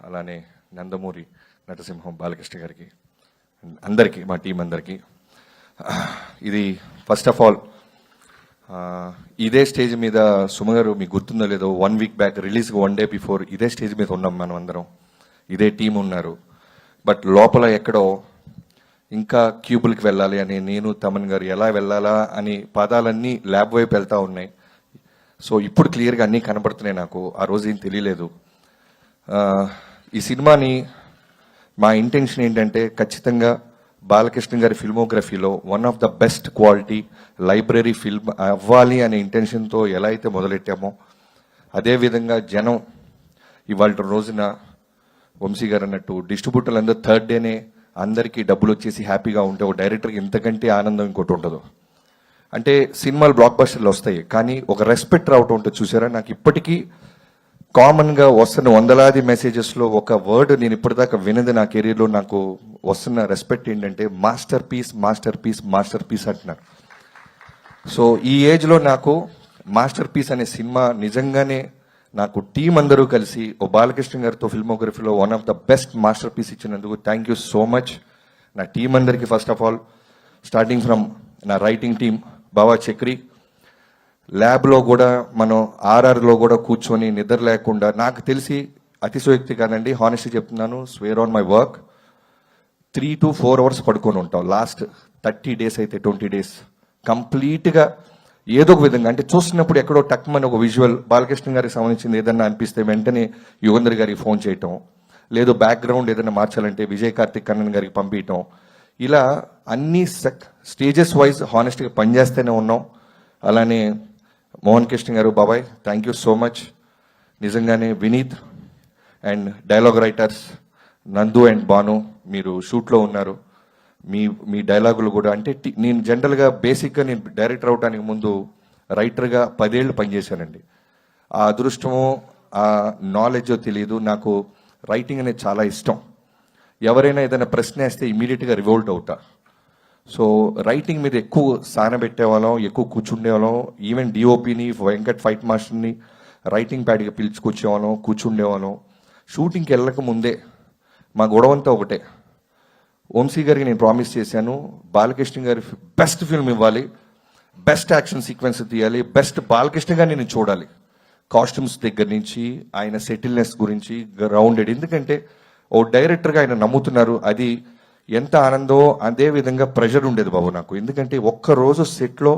అలానే నందమూరి నటసింహం బాలకృష్ణ గారికి అందరికీ, మా టీం అందరికీ, ఇది ఫస్ట్ ఆఫ్ ఆల్ ఇదే స్టేజ్ మీద సుమ గారు మీకు గుర్తుందో లేదో 1 వీక్ బ్యాక్ రిలీజ్కి 1 డే బిఫోర్ ఇదే స్టేజ్ మీద ఉన్నాం మనం అందరం, ఇదే టీం ఉన్నారు. బట్ లోపల ఎక్కడో ఇంకా క్యూబుల్కి వెళ్ళాలి అని నేను తమన్ గారు ఎలా వెళ్ళాలా అని పాదాలన్నీ ల్యాబ్ వైపు వెళ్తూ ఉన్నాయి. సో ఇప్పుడు క్లియర్గా అన్నీ కనబడుతున్నాయి. నాకు ఆ రోజు ఏం తెలియలేదు. ఈ సినిమాని మా ఇంటెన్షన్ ఏంటంటే ఖచ్చితంగా బాలకృష్ణ గారి ఫిల్మోగ్రఫీలో one of the best quality library film అవ్వాలి అనే ఇంటెన్షన్తో ఎలా అయితే మొదలెట్టామో అదేవిధంగా జనం ఇవాళ రోజున వంశీ గారు అన్నట్టు డిస్ట్రిబ్యూటర్లు అందరూ థర్డ్ డేనే అందరికీ డబ్బులు వచ్చేసి హ్యాపీగా ఉంటే ఒక డైరెక్టర్కి ఇంతకంటే ఆనందం ఇంకోటి ఉండదు. అంటే సినిమాలు బ్లాక్ బస్టర్లు వస్తాయి కానీ ఒక రెస్పెక్ట్ రావటం ఉంటుంది చూసారా. నాకు ఇప్పటికీ కామన్గా వస్తున్న వందలాది మెసేజెస్లో ఒక వర్డ్ నేను ఇప్పటిదాకా వినది నా కెరీర్లో నాకు వస్తున్న రెస్పెక్ట్ ఏంటంటే masterpiece, masterpiece, masterpiece అంటున్నారు. సో ఈ ఏజ్లో నాకు మాస్టర్ పీస్ అనే సినిమా నిజంగానే నాకు టీం అందరూ కలిసి ఓ బాలకృష్ణ గారితో ఫిల్మోగ్రఫీలో one of the best masterpiece ఇచ్చినందుకు థ్యాంక్ యూ సో మచ్ నా టీం అందరికీ. First of all starting from నా రైటింగ్ టీం బావా చక్రి, ల్యాబ్లో కూడా మనం ఆర్ఆర్లో కూడా కూర్చొని నిద్ర లేకుండా, నాకు తెలిసి అతిశయోక్తి కాదండి, హానెస్ట్గా చెప్తున్నాను, square on my work 3 to 4 hours పడుకొని ఉంటాం. లాస్ట్ 30 days అయితే 20 days కంప్లీట్గా ఏదో ఒక విధంగా, అంటే చూస్తున్నప్పుడు ఎక్కడో టక్మని ఒక విజువల్ బాలకృష్ణ గారికి సంబంధించింది ఏదన్నా అనిపిస్తే వెంటనే యుగంధర్ గారికి ఫోన్ చేయటం, లేదు బ్యాక్గ్రౌండ్ ఏదైనా మార్చాలంటే విజయ్ కార్తిక్ కన్నన్ గారికి పంపించటం, ఇలా అన్ని స్టేజెస్ వైజ్ హానెస్ట్గా పనిచేస్తూనే ఉన్నాం. అలానే మోహన్ కృష్ణ గారు, బాబాయ్ థ్యాంక్ యూ సో మచ్. నిజంగానే వినీత్ అండ్ డైలాగ్ రైటర్స్ నందు అండ్ బాను, మీరు షూట్లో ఉన్నారు. మీ డైలాగులు కూడా, అంటే నేను జనరల్గా బేసిక్గా నేను డైరెక్టర్ అవడానికి ముందు రైటర్గా 10 ఏళ్ళు పనిచేశానండి. ఆ అదృష్టమో ఆ నాలెడ్జో తెలియదు, నాకు రైటింగ్ అనేది చాలా ఇష్టం. ఎవరైనా ఏదైనా ప్రశ్న వేస్తే ఇమీడియట్గా రివోల్ట్ అవుతా. సో రైటింగ్ మీద ఎక్కువ సానబెట్టేవాళ్ళం, ఎక్కువ కూర్చుండేవాళ్ళం. ఈవెన్ డిఓపిని, వెంకట్ ఫైట్ మాస్టర్ని రైటింగ్ ప్యాడ్గా పిలుచుకొచ్చేవాళ్ళం, కూర్చుండేవాళ్ళం. షూటింగ్కి వెళ్ళక ముందే మా గొడవంతా ఒకటే, వంశీ గారికి నేను ప్రామిస్ చేశాను, బాలకృష్ణ గారి బెస్ట్ ఫిల్మ్ ఇవ్వాలి, బెస్ట్ యాక్షన్ సీక్వెన్స్ తీయాలి, బెస్ట్ బాలకృష్ణ గారిని నేను చూడాలి. కాస్ట్యూమ్స్ దగ్గర నుంచి ఆయన సెటిల్నెస్ గురించి గ్రౌండెడ్. ఎందుకంటే ఓ డైరెక్టర్గా ఆయన నమ్ముతున్నారు, అది ఎంత ఆనందో అదే విధంగా ప్రెషర్ ఉండేది బాబు నాకు. ఎందుకంటే ఒక్కరోజు సెట్లో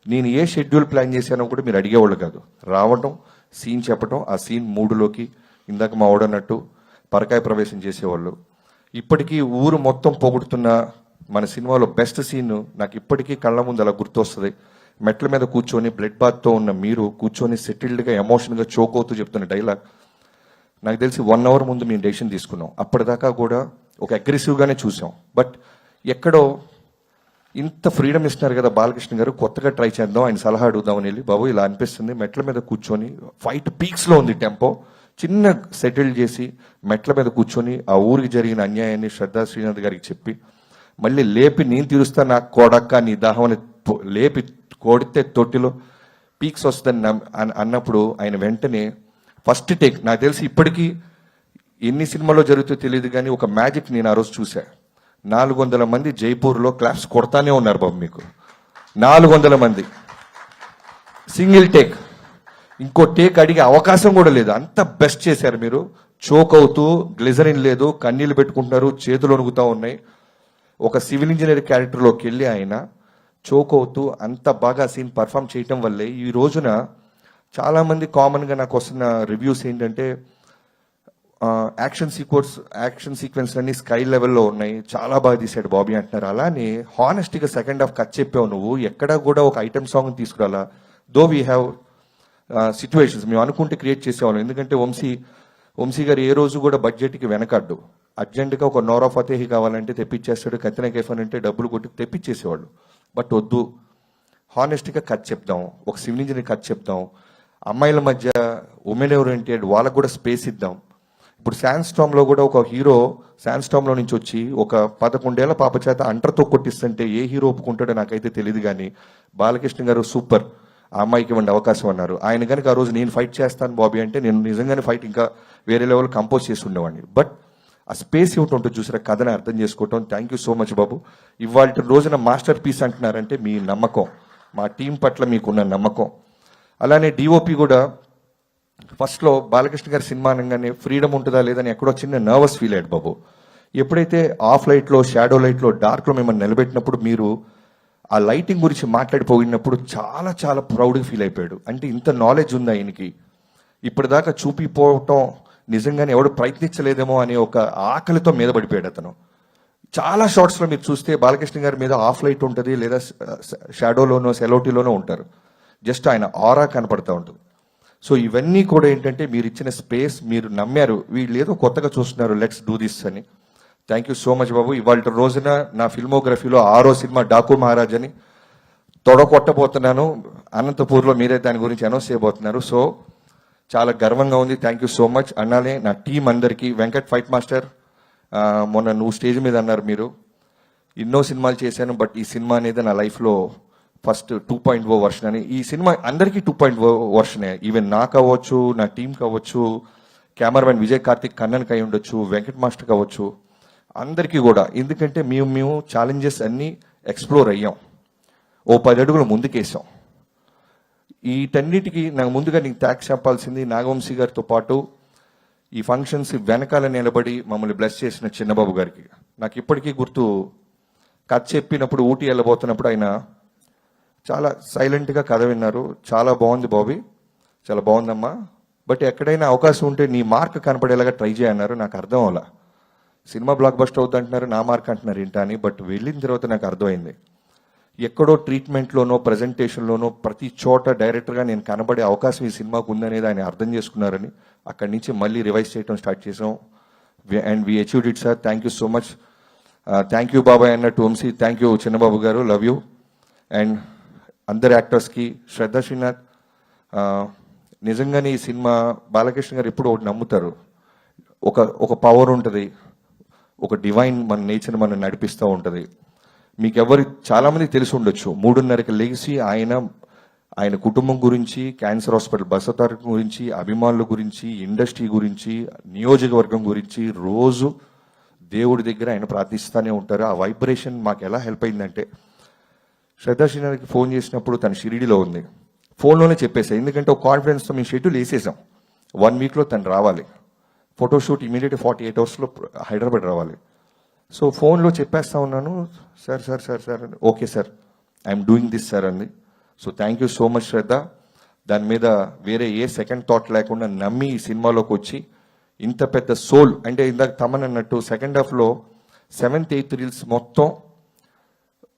నేను ఏ షెడ్యూల్ ప్లాన్ చేశానో కూడా మీరు అడిగేవాళ్ళు కాదు. రావటం, సీన్ చెప్పటం, ఆ సీన్ మూడులోకి ఇందాక మా ఓడన్నట్టు పరకాయ ప్రవేశం చేసేవాళ్ళు. ఇప్పటికీ ఊరు మొత్తం పొగుడుతున్న మన సినిమాలో బెస్ట్ సీన్ నాకు ఇప్పటికీ కళ్ళ ముందు అలా గుర్తొస్తుంది. మెట్ల మీద కూర్చొని బ్లడ్ బాత్తో ఉన్న మీరు కూర్చొని సెటిల్డ్గా ఎమోషన్గా చోక్ అవుతూ చెప్తున్న డైలాగ్. నాకు తెలిసి 1 hour ముందు మేము డెసిషన్ తీసుకున్నాం. అప్పటిదాకా కూడా ఒక అగ్రెసివ్గానే చూసాం. బట్ ఎక్కడో ఇంత ఫ్రీడమ్ ఇస్తున్నారు కదా బాలకృష్ణ గారు, కొత్తగా ట్రై చేద్దాం, ఆయన సలహా అడుగుదామని వెళ్ళి, బాబు ఇలా అనిపిస్తుంది, మెట్ల మీద కూర్చొని ఫైట్ పీక్స్లో ఉంది టెంపో, చిన్న సెటిల్ చేసి మెట్ల మీద కూర్చొని ఆ ఊరికి జరిగిన అన్యాయాన్ని శ్రద్ధా శ్రీనాథ్ గారికి చెప్పి మళ్ళీ లేపి నేను తీరుస్తా నాకు కోడక్క నీ దాహం అని లేపి కొడితే తొట్టిలో పీక్స్ వస్తుందని అన్నప్పుడు ఆయన వెంటనే ఫస్ట్ టేక్, నాకు తెలిసి ఇప్పటికీ ఎన్ని సినిమాలో జరుగుతుందో తెలియదు కానీ ఒక మ్యాజిక్ నేను ఆ రోజు చూసా. 400 మంది జైపూర్లో క్లాప్స్ కొడతానే ఉన్నారు బాబు. మీకు 400 మంది సింగిల్ టేక్, ఇంకో టేక్ అడిగే అవకాశం కూడా లేదు, అంత బెస్ట్ చేశారు మీరు. చోక్ అవుతూ, గ్లిజరిన్ లేదు, కన్నీళ్ళు పెట్టుకుంటున్నారు, చేతులు వణుకుతూ ఉన్నాయి. ఒక సివిల్ ఇంజనీర్ క్యారెక్టర్లోకి వెళ్ళి ఆయన చోక్ అవుతూ అంత బాగా సీన్ పర్ఫామ్ చేయటం వల్లే ఈ రోజున చాలామంది కామన్గా నాకు వస్తున్న రివ్యూస్ ఏంటంటే యాక్షన్ సీక్వెన్స్ అన్ని స్కై లెవెల్లో ఉన్నాయి, చాలా బాగా తీసాడు బాబీ అంటున్నారు. అలానే హానెస్ట్గా సెకండ్ హాఫ్ కట్ చెప్పావు నువ్వు, ఎక్కడా కూడా ఒక ఐటమ్ సాంగ్ తీసుకురాలా. దో వీ హ్యావ్ సిచ్యువేషన్స్ మేము అనుకుంటే క్రియేట్ చేసేవాళ్ళం. ఎందుకంటే వంశీ గారు ఏ రోజు కూడా బడ్జెట్కి వెనకడ్డు. అర్జెంటుగా ఒక నోరా ఫతేహి కావాలంటే తెప్పించేస్తాడు, కత్తిన కేఫన్ అంటే డబ్బులు కొట్టి తెప్పించేసేవాళ్ళు. బట్ వద్దు, హానెస్ట్గా కట్ చెప్దాం, ఒక సివిల్ ఇంజనీర్ కట్ చెప్దాం, అమ్మాయిల మధ్య ఉమెన్ ఓరియంటెడ్ వాళ్ళకు కూడా స్పేస్ ఇద్దాం. ఇప్పుడు శాండ్స్టామ్లో కూడా ఒక హీరో శాండ్స్టామ్లో నుంచి వచ్చి ఒక 11 ఏళ్ల పాప చేత అంటర్తో కొట్టిస్తుంటే ఏ హీరో ఒప్పుకుంటాడో నాకైతే తెలియదు. కానీ బాలకృష్ణ గారు సూపర్, ఆ అమ్మాయికి ఇవ్వండి అవకాశం అన్నారు. ఆయన కనుక ఆ రోజు నేను ఫైట్ చేస్తాను బాబీ అంటే నేను నిజంగానే ఫైట్ ఇంకా వేరే లెవెల్ కంపోజ్ చేసి ఉండేవాడిని. బట్ ఆ స్పేస్ ఇవ్వటం ఉంటుంది చూసారా, కథని అర్థం చేసుకోవటం. థ్యాంక్ యూ సో మచ్ బాబు. ఇవాళ రోజున మాస్టర్ పీస్ అంటున్నారంటే మీ నమ్మకం, మా టీం పట్ల మీకున్న నమ్మకం. అలానే డిఓపి కూడా ఫస్ట్లో బాలకృష్ణ గారి సినిమా అనగానే ఫ్రీడమ్ ఉంటుందా లేదని ఎక్కడో చిన్న నర్వస్ ఫీల్ అయ్యాడు బాబు. ఎప్పుడైతే ఆఫ్ లైట్లో, షాడో లైట్లో, డార్క్లో మిమ్మల్ని నిలబెట్టినప్పుడు మీరు ఆ లైటింగ్ గురించి మాట్లాడిపోయినప్పుడు చాలా చాలా ప్రౌడ్గా ఫీల్ అయిపోయాడు. అంటే ఇంత నాలెడ్జ్ ఉంది ఆయనకి, ఇప్పటిదాకా చూపిపోవటం నిజంగానే ఎవడు ప్రయత్నించలేదేమో అనే ఒక ఆకలితో మీద పడిపోయాడు అతను. చాలా షార్ట్స్లో మీరు చూస్తే బాలకృష్ణ గారి మీద ఆఫ్ లైట్ ఉంటుంది, లేదా షాడోలోనో సెలోటీలోనో ఉంటారు. జస్ట్ ఆయన ఆరా కనపడుతూ ఉంటుంది. సో ఇవన్నీ కూడా ఏంటంటే మీరు ఇచ్చిన స్పేస్, మీరు నమ్మారు, వీళ్ళు ఏదో కొత్తగా చూస్తున్నారు, లెట్స్ డూ దిస్ అని. థ్యాంక్ యూ సో మచ్ బాబు. ఇవాళ రోజున నా ఫిల్మోగ్రఫీలో 6వ సినిమా డాకు మహారాజ్ అని తొడగొట్టబోతున్నాను. అనంతపూర్లో మీరే దాని గురించి అనౌన్స్ చేయబోతున్నారు. సో చాలా గర్వంగా ఉంది. Thank you so much. అన్నానే నా టీం అందరికీ, వెంకట్ ఫైట్ మాస్టర్, మొన్న నువ్వు స్టేజ్ మీద అన్నారు మీరు ఎన్నో సినిమాలు చేశాను, బట్ ఈ సినిమా అనేది నా లైఫ్లో ఫస్ట్ 2.0 వర్షన్ అని. ఈ సినిమా అందరికీ 2.0 వర్షనే. ఈవెన్ నాకు అవ్వచ్చు, నా టీం కావచ్చు, కెమెరామెన్ విజయ్ కార్తిక్ కన్నన్కి అయి ఉండొచ్చు, వెంకట్ మాస్టర్ కావచ్చు, అందరికీ కూడా. ఎందుకంటే మేము ఛాలెంజెస్ అన్నీ ఎక్స్ప్లోర్ అయ్యాం, ఓ 10 అడుగులు ముందుకేసాం. వీటన్నిటికీ నాకు ముందుగా నీకు థ్యాంక్స్ చెప్పాల్సింది నాగవంశీ గారితో పాటు ఈ ఫంక్షన్స్ వెనకాల నిలబడి మమ్మల్ని బ్లెస్ చేసిన చిన్నబాబు గారికి. నాకు ఇప్పటికీ గుర్తు, కథ చెప్పినప్పుడు ఊటీ వెళ్ళబోతున్నప్పుడు ఆయన చాలా సైలెంట్గా కథ విన్నారు. చాలా బాగుంది బాబీ, చాలా బాగుందమ్మా, బట్ ఎక్కడైనా అవకాశం ఉంటే నీ మార్క్ కనపడేలాగా ట్రై చేయన్నారు. నాకు అర్థం అవ్వాల, సినిమా బ్లాక్ బస్టర్ అవుతుంది అంటున్నారు, నా మార్క్ అంటున్నారు ఏంటా అని. బట్ వెళ్ళిన తర్వాత నాకు అర్థమైంది, ఎక్కడో ట్రీట్మెంట్లోనో ప్రజెంటేషన్లోనో ప్రతి చోట డైరెక్టర్గా నేను కనబడే అవకాశం ఈ సినిమాకు ఉందనేది ఆయన అర్థం చేసుకున్నారని అక్కడి నుంచి మళ్ళీ రివైజ్ చేయడం స్టార్ట్ చేసాం. And we achieved it sir. Thank you so much. Thank you బాబాయ్ అన్నట్టు వంశీ, థ్యాంక్ యూ చిన్నబాబు గారు, లవ్ యూ. అండ్ అందరు యాక్టర్స్కి, శ్రద్ధ శ్రీనాథ్, నిజంగానే ఈ సినిమా బాలకృష్ణ గారు ఎప్పుడు ఒకటి నమ్ముతారు, ఒక పవర్ ఉంటుంది, ఒక డివైన్ మన నేచర్ మనం నడిపిస్తూ ఉంటుంది. మీకు ఎవరు చాలామంది తెలిసి ఉండొచ్చు, 3:30కి లేచి ఆయన కుటుంబం గురించి, క్యాన్సర్ హాస్పిటల్ బసవతార గురించి, అభిమానుల గురించి, ఇండస్ట్రీ గురించి, నియోజకవర్గం గురించి రోజు దేవుడి దగ్గర ఆయన ప్రార్థిస్తూనే ఉంటారు. ఆ వైబ్రేషన్ మాకు ఎలా హెల్ప్ అయిందంటే, శ్రద్ధా శ్రీనాథ్కి ఫోన్ చేసినప్పుడు తను షిరిడిలో ఉంది, ఫోన్లోనే చెప్పేసాం. ఎందుకంటే ఒక కాన్ఫిడెన్స్తో మేము షెడ్యూల్ వేసేసాం, 1 వీక్లో తను రావాలి, ఫోటోషూట్ ఇమీడియట్ 48 అవర్స్లో హైదరాబాద్ రావాలి. సో ఫోన్లో చెప్పేస్తా ఉన్నాను, sir sir sir sir okay sir, I'm doing this sir అంది. So thank you so much Shraddha. దాని మీద వేరే ఏ సెకండ్ థాట్ లేకుండా నమ్మి ఈ సినిమాలోకి వచ్చి ఇంత పెద్ద సోల్, అంటే ఇందాక తమన్ అన్నట్టు సెకండ్ హాఫ్లో 7th 8th రీల్స్ మొత్తం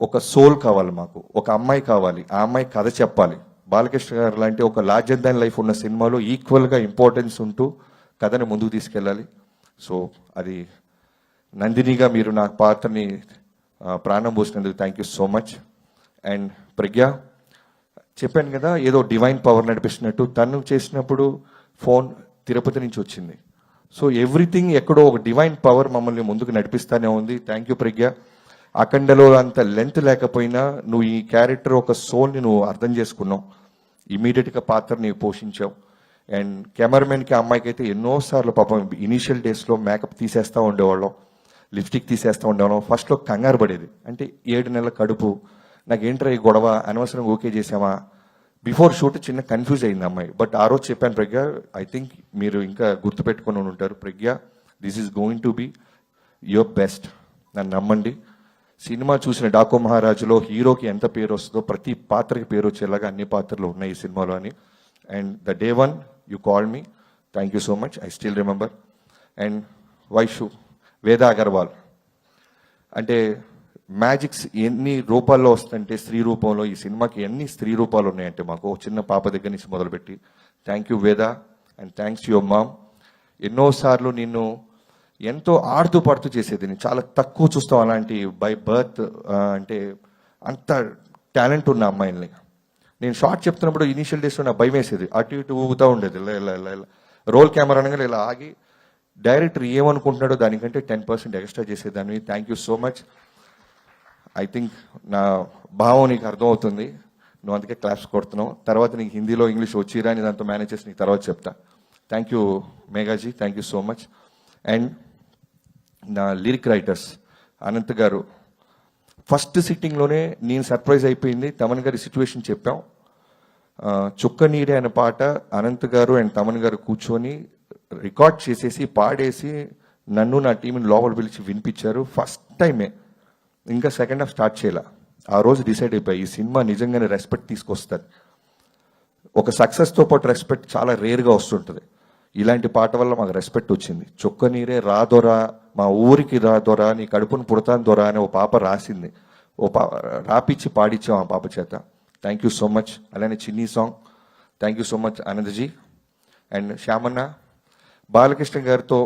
ఒక సోల్ కావాలి మాకు, ఒక అమ్మాయి కావాలి, ఆ అమ్మాయి కథ చెప్పాలి. బాలకృష్ణ గారు లాంటి ఒక లార్జర్ దాన్ లైఫ్ ఉన్న సినిమాలో ఈక్వల్గా ఇంపార్టెన్స్ ఉంటూ కథని ముందుకు తీసుకెళ్ళాలి. సో అది నందినిగా మీరు నా పాత్రని ప్రాణం పోసినందుకు thank you so much. And Pragya, చెప్పాను కదా ఏదో డివైన్ పవర్ నడిపిస్తున్నట్టు, తను చేసినప్పుడు ఫోన్ తిరుపతి నుంచి వచ్చింది. సో ఎవ్రీథింగ్ ఎక్కడో ఒక డివైన్ పవర్ మమ్మల్ని ముందుకు నడిపిస్తూనే ఉంది. థ్యాంక్ యూ ప్రజ్ఞ. అఖండలో అంత లెంత్ లేకపోయినా నువ్వు ఈ క్యారెక్టర్ ఒక సోల్ని నువ్వు అర్థం చేసుకున్నావు, ఇమీడియట్గా పాత్రని పోషించావు. అండ్ కెమెరామెన్కి అమ్మాయికి అయితే ఎన్నోసార్లు పాపం ఇనీషియల్ డేస్లో మేకప్ తీసేస్తూ ఉండేవాళ్ళం, లిప్స్టిక్ తీసేస్తూ ఉండేవాళ్ళం. ఫస్ట్లో కంగారు పడేది, అంటే 7 నెలల కడుపు, నాకేంట్రా ఈ గొడవ, అనవసరం ఓకే చేసామా, బిఫోర్ షూట్ చిన్న కన్ఫ్యూజ్ అయింది అమ్మాయి. బట్ ఆ రోజు చెప్పాను ప్రజ్ఞ, ఐ థింక్ మీరు ఇంకా గుర్తుపెట్టుకొని ఉంటారు Pragya, this is going to be your best, నన్ను నమ్మండి. సినిమా చూసిన డాకు మహారాజులో హీరోకి ఎంత పేరు వస్తుందో ప్రతి పాత్రకి పేరు వచ్చేలాగా అన్ని పాత్రలు ఉన్నాయి ఈ సినిమాలో అని. And the day 1 you call me, thank you so much, I still remember. And Vaishu, వేద అగర్వాల్, అంటే మ్యాజిక్స్ ఎన్ని రూపాల్లో వస్తుందంటే స్త్రీ రూపంలో, ఈ సినిమాకి ఎన్ని స్త్రీ రూపాలు ఉన్నాయంటే మాకు చిన్న పాప దగ్గర నుంచి మొదలుపెట్టి. థ్యాంక్ యూ వేద, అండ్ థ్యాంక్స్ యువర్ మామ్. ఎన్నోసార్లు నిన్ను ఎంతో ఆడుతూ పాడుతూ చేసేది, నేను చాలా తక్కువ చూస్తాం అలాంటి బై బర్త్, అంటే అంత టాలెంట్ ఉన్న అమ్మాయిల్ని. నేను షార్ట్ చెప్తున్నప్పుడు ఇనీషియల్ డేస్లో నాకు భయం వేసేది, అటు ఇటు ఊగుతూ ఉండేది, ఇలా ఇలా ఇలా ఇలా రోల్ కెమెరా అనగానే ఇలా ఆగి డైరెక్టర్ ఏమనుకుంటున్నాడో దానికంటే 10% ఎక్స్ట్రా చేసేదాన్ని. Thank you so much. I think నా భావం నీకు అర్థమవుతుంది. నువ్వు అందుకే క్లాప్స్ కొడుతున్నావు. తర్వాత నీకు హిందీలో ఇంగ్లీష్ వచ్చిరా అని దాంతో మేనేజ్ చేసి నీకు తర్వాత చెప్తా. Thank you Meghaji, thank you so much. And నా లిరిక్ రైటర్స్ అనంత్ గారు, ఫస్ట్ సిట్టింగ్లోనే నేను సర్ప్రైజ్ అయిపోయింది. తమన్ గారి సిచ్యువేషన్ చెప్పాం. చుక్క నీడే అనే పాట అనంత్ గారు అండ్ తమన్ గారు కూర్చొని రికార్డ్ చేసేసి పాడేసి నన్ను నా టీంని లోపల పిలిచి వినిపించారు. ఫస్ట్ టైమే, ఇంకా సెకండ్ హాఫ్ స్టార్ట్ చేయాల. ఆ రోజు డిసైడ్ అయిపోయి ఈ సినిమా నిజంగానే రెస్పెక్ట్ తీసుకొస్తుంది. ఒక సక్సెస్తో పాటు రెస్పెక్ట్ చాలా రేర్గా వస్తుంటుంది. ఇలాంటి పాట వల్ల మాకు రెస్పెక్ట్ వచ్చింది. చుక్క నీరే రాదొరా, మా ఊరికి రాదొరా, నీ కడుపును పుడతాను దొరా అని ఓ పాప రాసింది. రాపిచ్చి పాడిచ్చాం ఆ పాప చేత. Thank you so much. అలానే చిన్ని song, thank you so much Anandji. And శ్యామన్న, బాలకృష్ణ గారితో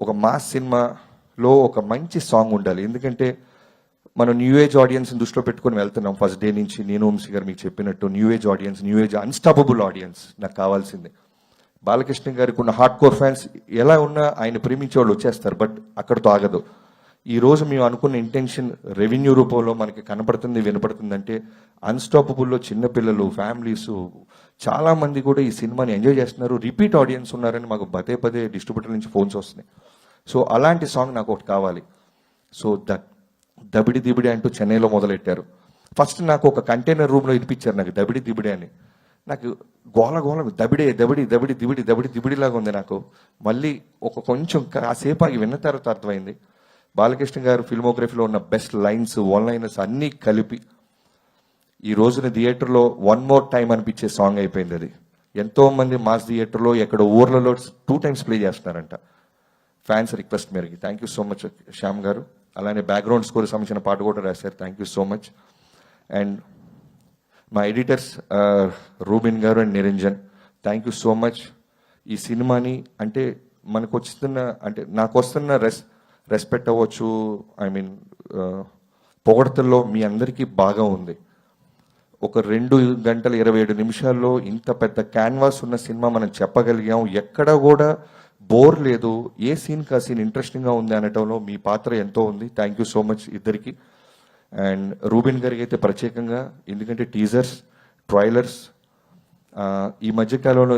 ఒక మాస్ సినిమాలో ఒక మంచి సాంగ్ ఉండాలి. ఎందుకంటే మనం న్యూ ఏజ్ ఆడియన్స్ని దృష్టిలో పెట్టుకొని వెళ్తున్నాం. ఫస్ట్ డే నుంచి నేను వంశీ గారు మీకు చెప్పినట్టు new age audience, new age unstoppable audience నాకు కావాల్సింది. బాలకృష్ణ గారికి ఉన్న హార్డ్ కోర్ ఫ్యాన్స్ ఎలా ఉన్నా ఆయన ప్రేమించే వాళ్ళు వచ్చేస్తారు. బట్ అక్కడితో ఆగదు. ఈ రోజు మేము అనుకున్న ఇంటెన్షన్ రెవెన్యూ రూపంలో మనకి కనపడుతుంది, వినపడుతుందంటే అన్స్టాపబుల్లో చిన్నపిల్లలు, ఫ్యామిలీస్ చాలా మంది కూడా ఈ సినిమాని ఎంజాయ్ చేస్తున్నారు. రిపీట్ ఆడియన్స్ ఉన్నారని మాకు పదే పదే డిస్ట్రిబ్యూటర్ నుంచి ఫోన్స్ వస్తున్నాయి. సో అలాంటి సాంగ్ నాకు ఒకటి కావాలి. సో దబిడి దిబిడి అంటూ చెన్నైలో మొదలెట్టారు. ఫస్ట్ నాకు ఒక కంటైనర్ రూమ్లో ఇప్పించారు నాకు దబిడి దిబిడి అని. నాకు గోల దబిడి దబిడి దబిడి దిబిడి దబిడి దిబిడిలాగా ఉంది నాకు. మళ్ళీ ఒక కొంచెం కాసేపు ఆగి విన్న తర్వాత అర్థమైంది బాలకృష్ణ గారు ఫిల్మోగ్రఫీలో ఉన్న బెస్ట్ లైన్స్, వన్ లైనర్స్ అన్నీ కలిపి ఈ రోజున థియేటర్లో వన్ మోర్ టైం అనిపించే సాంగ్ అయిపోయింది. అది ఎంతో మంది మాస్ థియేటర్లో ఎక్కడ ఊర్లలో 2 times ప్లే చేస్తున్నారంట ఫ్యాన్స్ రిక్వెస్ట్ మేరకి. Thank you so much Shyam గారు. అలానే బ్యాక్గ్రౌండ్ స్కోర్ సంబంధించిన పాట కూడా రాశారు. Thank you so much. And మా ఎడిటర్స్ రూబిన్ గారు and Niranjan, thank you so much. ఈ సినిమాని అంటే మనకు వస్తున్న, అంటే నాకు వస్తున్న రెస్పెక్ట్ అవ్వచ్చు, ఐ మీన్ పొగడతల్లో మీ అందరికీ బాగా ఉంది. ఒక 2 గంటల 27 నిమిషాల్లో ఇంత పెద్ద క్యాన్వాస్ ఉన్న సినిమా మనం చెప్పగలిగాం. ఎక్కడ కూడా బోర్ లేదు. ఏ సీన్ కా సీన్ ఇంట్రెస్టింగ్గా ఉంది అనటంలో మీ పాత్ర ఎంతో ఉంది. థ్యాంక్ యూ సో మచ్ ఇద్దరికి. అండ్ రూబిన్ గారికి అయితే ప్రత్యేకంగా, ఎందుకంటే టీజర్స్, ట్రైలర్స్ ఈ మధ్యకాలంలో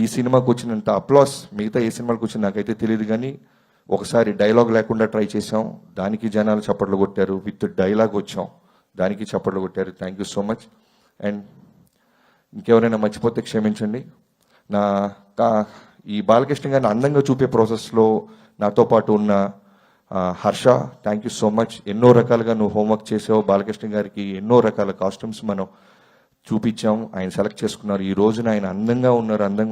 ఈ సినిమాకు వచ్చినంత అప్లాస్ మిగతా ఏ సినిమాలకు వచ్చింది నాకైతే తెలియదు. కానీ ఒకసారి డైలాగ్ లేకుండా ట్రై చేసాం, దానికి జనాలు చప్పట్లు కొట్టారు. విత్ డైలాగ్ వచ్చాం, దానికి చప్పట్లు కొట్టారు. Thank you so much. And ఇంకెవరైనా మర్చిపోతే క్షమించండి. ఈ బాలకృష్ణ గారిని అందంగా చూపే ప్రాసెస్లో నాతో పాటు ఉన్న Harsha, thank you so much. ఎన్నో రకాలుగా నువ్వు హోంవర్క్ చేసావు. బాలకృష్ణ గారికి ఎన్నో రకాల కాస్ట్యూమ్స్ మనం చూపించాం, ఆయన సెలెక్ట్ చేసుకున్నారు. ఈ రోజున ఆయన అందంగా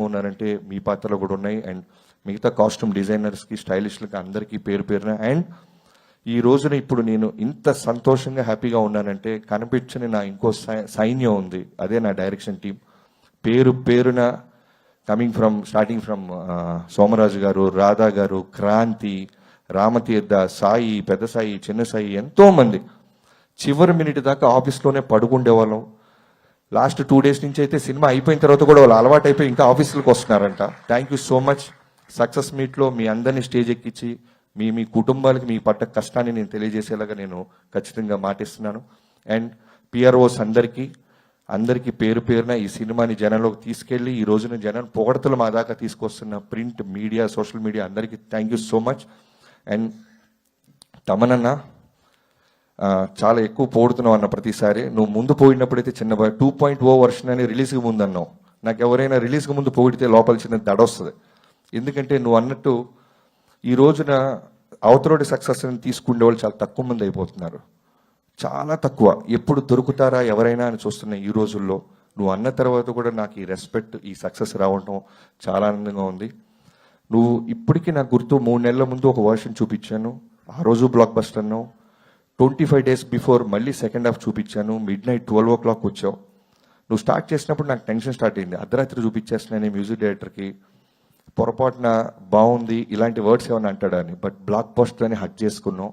ఉన్నారంటే మీ పాత్రలో కూడా ఉన్నాయి. అండ్ మిగతా కాస్ట్యూమ్ డిజైనర్స్కి, స్టైలిస్ట్లకి అందరికీ పేరు పేరున. అండ్ ఈ రోజున ఇప్పుడు నేను ఇంత సంతోషంగా హ్యాపీగా ఉన్నానంటే కనిపించని నా ఇంకో సైన్యం ఉంది, అదే నా డైరెక్షన్ టీం. పేరున స్టార్టింగ్ ఫ్రమ్ సోమరాజు గారు, రాధా గారు, క్రాంతి, రామతీర్థ, సాయి, పెద్ద సాయి, చిన్న సాయి, ఎంతో మంది. చివరి మినిట్ దాకా ఆఫీస్లోనే పడుకుండేవాళ్ళం. లాస్ట్ 2 days నుంచి అయితే సినిమా అయిపోయిన తర్వాత కూడా వాళ్ళు అలవాటు అయిపోయి ఇంకా ఆఫీసులకు వస్తున్నారంట. Thank you so much. Success మీట్లో మీ అందరినీ స్టేజ్ ఎక్కించి మీ కుటుంబాలకి మీ పట్ట కష్టాన్ని నేను తెలియజేసేలాగా నేను ఖచ్చితంగా మాటిస్తున్నాను. అండ్ పిఆర్ఓస్ అందరికీ పేరున ఈ సినిమాని జనంలోకి తీసుకెళ్ళి ఈ రోజున జనం పొగడతలు మా దాకా తీసుకొస్తున్న ప్రింట్ మీడియా, సోషల్ మీడియా అందరికీ thank you so much. And తమనన్న చాలా ఎక్కువ పోడుతున్నావు అన్న ప్రతిసారి. నువ్వు ముందు పోయినప్పుడైతే చిన్న 2.0 వర్షన్ అని రిలీజ్కి ముందు అన్నావు. నాకు ఎవరైనా రిలీజ్కి ముందు పోగిడితే లోపల చిన్న దడ వస్తుంది. ఎందుకంటే నువ్వు అన్నట్టు ఈ రోజున అవతలోడి సక్సెస్ని తీసుకునే వాళ్ళు చాలా తక్కువ మంది అయిపోతున్నారు, చాలా తక్కువ. ఎప్పుడు దొరుకుతారా ఎవరైనా అని చూస్తున్నా ఈ రోజుల్లో. నువ్వు అన్న తర్వాత కూడా నాకు ఈ రెస్పెక్ట్, ఈ సక్సెస్ రావటం చాలా ఆనందంగా ఉంది. నువ్వు ఇప్పటికీ నాకు గుర్తు 3 నెలల ముందు ఒక వర్షన్ చూపించాను, ఆ రోజు బ్లాక్ బస్టర్ అన్నావు. 25 days బిఫోర్ మళ్ళీ సెకండ్ హాఫ్ చూపించాను, midnight 12 o'clock వచ్చావు. నువ్వు స్టార్ట్ చేసినప్పుడు నాకు టెన్షన్ స్టార్ట్ అయింది. అర్ధరాత్రి చూపించేస్తున్నాను మ్యూజిక్ డైరెక్టర్కి, పొరపాటున బాగుంది ఇలాంటి వర్డ్స్ ఏమైనా అంటాడని. బట్ బ్లాక్ బస్టర్ అని హక్ చేసుకున్నావు.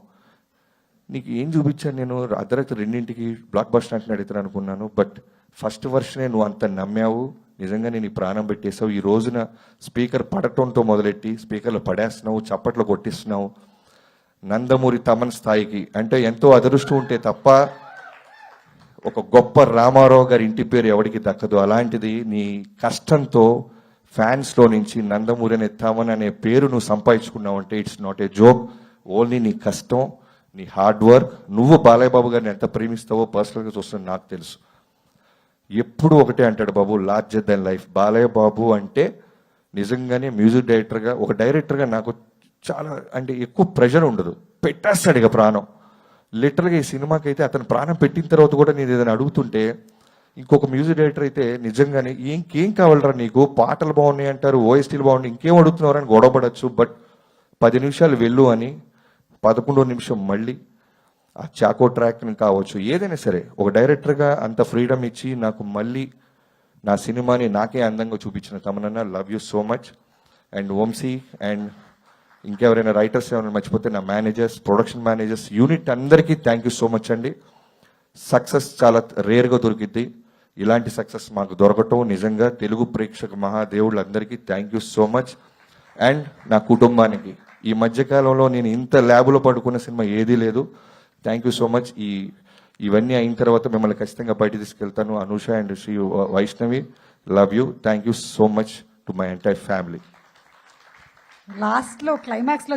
నీకు ఏం చూపించాను నేను? అర్ధరాత్రి 2ంటికి బ్లాక్ బస్టర్ అంటే అడుగుతాను అనుకున్నాను. బట్ ఫస్ట్ వర్షనే నువ్వు అంత నమ్మావు. నిజంగా నేను ఈ ప్రాణం పెట్టేసావు. ఈ రోజున స్పీకర్ పడటంతో మొదలెట్టి స్పీకర్లు పడేస్తున్నావు, చప్పట్లు కొట్టిస్తున్నావు. నందమూరి తమన్ స్థాయికి అంటే ఎంతో అదృష్టం ఉంటే తప్ప ఒక గొప్ప రామారావు గారి ఇంటి పేరు ఎవరికి దక్కదు. అలాంటిది నీ కష్టంతో ఫ్యాన్స్లో నుంచి నందమూరి అనే తమన్ అనే పేరు నువ్వు సంపాదించుకున్నావు అంటే it's not a joke. Only నీ కష్టం, నీ హార్డ్ వర్క్. నువ్వు బాలయ్య బాబు గారిని ఎంత ప్రేమిస్తావో పర్సనల్గా చూస్తున్నా నాకు తెలుసు. ఎప్పుడు ఒకటే అంటాడు బాబు, larger than life. Balayya Babu అంటే నిజంగానే మ్యూజిక్ డైరెక్టర్గా, ఒక డైరెక్టర్గా నాకు చాలా అంటే ఎక్కువ ప్రెషర్ ఉండదు. పెట్టేస్తాడు ఇక ప్రాణం. లిటరల్గా ఈ సినిమాకి అయితే అతను ప్రాణం పెట్టిన తర్వాత కూడా నేను ఏదైనా అడుగుతుంటే, ఇంకొక మ్యూజిక్ డైరెక్టర్ అయితే నిజంగానే ఇంకేం కావాలరా నీకు, పాటలు బాగున్నాయి అంటారు, ఓఎస్టీలు బాగున్నాయి, ఇంకేం అడుగుతున్నారు అని గొడవపడచ్చు. బట్ 10 నిమిషాలు వెళ్ళు అని 11వ నిమిషం మళ్ళీ ఆ చాకో ట్రాక్ని కావచ్చు, ఏదైనా సరే ఒక డైరెక్టర్గా అంత ఫ్రీడమ్ ఇచ్చి నాకు మళ్ళీ నా సినిమాని నాకే అందంగా చూపించిన తమనన్న, love you so much. And Vamsi and ఇంకెవరైనా రైటర్స్ ఎవరైనా మర్చిపోతే నా మేనేజర్స్, ప్రొడక్షన్ మేనేజర్స్, యూనిట్ అందరికీ థ్యాంక్ యూ సో మచ్ అండి. సక్సెస్ చాలా రేర్గా దొరికిద్ది, ఇలాంటి సక్సెస్ మాకు దొరకటం నిజంగా తెలుగు ప్రేక్షక మహాదేవుళ్ళందరికీ thank you so much. And నా కుటుంబానికి ఈ మధ్యకాలంలో నేను ఇంత ల్యాబ్లో పడుకున్న సినిమా ఏదీ లేదు. Thank you so much. ఇవన్నీ అయిన తర్వాత మిమ్మల్ని ఖచ్చితంగా బయట తీసుకెళ్తాను. Anusha and Sri Vaishnavi, love you. Thank you so much to my entire family. Last లో క్లైమాక్స్ లో